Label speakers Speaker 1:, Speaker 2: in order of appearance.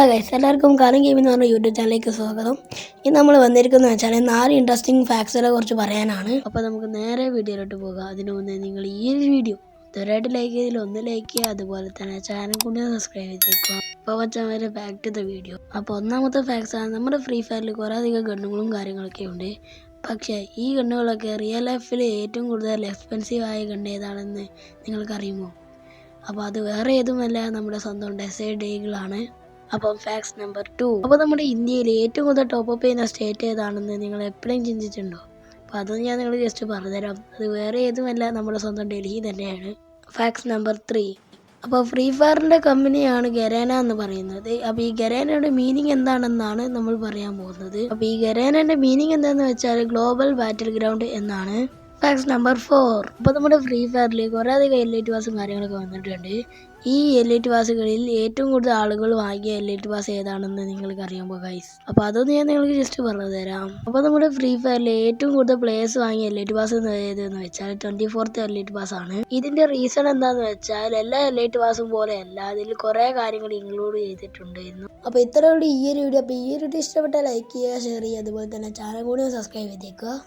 Speaker 1: Guys, എല്ലാവർക്കും കാലം game എന്ന് പറഞ്ഞ യൂട്യൂബ് ചാനലിലേക്ക് സ്വാഗതം. ഇന്ന് നമ്മൾ വന്നിരിക്കുന്നത് വെച്ചാൽ 4 ഇൻട്രസ്റ്റിംഗ് ഫാക്ട്സുകളെ കുറിച്ച് പറയാനാണ്. അപ്പോൾ നമുക്ക് നേരെ വീഡിയോയിലോട്ട് പോകാം. അതിനു മുന്നേ നിങ്ങൾ ഈ ഒരു വീഡിയോ ഇതുവരെയായിട്ട് ലൈക്ക് ചെയ്തില്ല, ഒന്ന് ലൈക്ക് ചെയ്യുക. അതുപോലെ തന്നെ ചാനൽ കൊണ്ട് സബ്സ്ക്രൈബ് ചെയ്തേക്കുക. അപ്പോൾ വെച്ചാൽ വരെ ഫാക്ട് ദ വീഡിയോ. അപ്പോൾ ഒന്നാമത്തെ ഫാക്ട്സ് ആണ്, നമ്മുടെ ഫ്രീ ഫയറിൽ കുറേ അധികം ഗണ്ണുകളും കാര്യങ്ങളൊക്കെ ഉണ്ട്. പക്ഷേ ഈ ഗണ്ണുകളൊക്കെ റിയൽ ലൈഫിൽ ഏറ്റവും കൂടുതൽ എക്സ്പെൻസീവ് ആയ ഗണ്ണ് ഏതാണെന്ന് നിങ്ങൾക്കറിയുമോ? അപ്പോൾ അത് വേറെ ഏതുമല്ല, നമ്മുടെ സ്വന്തം ഡെസേർട്ട് ഈഗിളാണ്. അപ്പം ഫാക്ട്സ് നമ്പർ 2. അപ്പോൾ നമ്മുടെ ഇന്ത്യയിൽ ഏറ്റവും കൂടുതൽ ടോപ്പ് ചെയ്യുന്ന സ്റ്റേറ്റ് ഏതാണെന്ന് നിങ്ങൾ എപ്പോഴും ചിന്തിച്ചിട്ടുണ്ടോ? അപ്പോൾ അതൊന്നും ഞാൻ നിങ്ങൾ ജസ്റ്റ് പറഞ്ഞുതരാം. അത് വേറെ ഏതുമല്ല, നമ്മുടെ സ്വന്തം ഡൽഹി തന്നെയാണ്. Facts number 3. അപ്പോൾ ഫ്രീ ഫയറിൻ്റെ കമ്പനിയാണ് ഗരേന എന്ന് പറയുന്നത്. അപ്പോൾ ഈ ഗരേനയുടെ മീനിങ് എന്താണെന്നാണ് നമ്മൾ പറയാൻ പോകുന്നത്. അപ്പോൾ ഈ ഗരേനയുടെ മീനിങ് എന്താണെന്ന് വെച്ചാൽ ഗ്ലോബൽ ബാറ്റിൽ ഗ്രൗണ്ട് എന്നാണ്. Facts number 4. അപ്പോൾ നമ്മുടെ ഫ്രീ ഫയറിൽ കുറേ അധികം എലൈറ്റ് പാസും കാര്യങ്ങളൊക്കെ വന്നിട്ടുണ്ട്. ഈ എലൈറ്റ് പാസുകളിൽ ഏറ്റവും കൂടുതൽ ആളുകൾ വാങ്ങിയ എലൈറ്റ് പാസ് ഏതാണെന്ന് നിങ്ങൾക്ക് അറിയാമോ ഗൈസ്? അപ്പോൾ അതൊന്നും ഞാൻ നിങ്ങൾക്ക് ജസ്റ്റ് പറഞ്ഞു തരാം. അപ്പോൾ നമ്മുടെ ഫ്രീ ഫയറിൽ ഏറ്റവും കൂടുതൽ പ്ലേയേഴ്സ് വാങ്ങിയ എലൈറ്റ് പാസ് ഏതെന്ന് വെച്ചാൽ 24th എലൈറ്റ് പാസ് ആണ്. ഇതിന്റെ റീസൺ എന്താണെന്ന് വെച്ചാൽ എല്ലാ എലൈറ്റ് പാസും പോലെയല്ല, അതിൽ കുറേ കാര്യങ്ങൾ ഇൻക്ലൂഡ് ചെയ്തിട്ടുണ്ടായിരുന്നു. അപ്പോൾ ഇത്രയുള്ള ഈ ഒരു വീഡിയോ. അപ്പോൾ ഈ ഒരു വീഡിയോ ഇഷ്ടപ്പെട്ടാൽ ലൈക്ക് ചെയ്യുക, ഷെയർ ചെയ്യുക, അതുപോലെ തന്നെ ചാനൽ കൂടി സബ്സ്ക്രൈബ് ചെയ്തേക്കുക.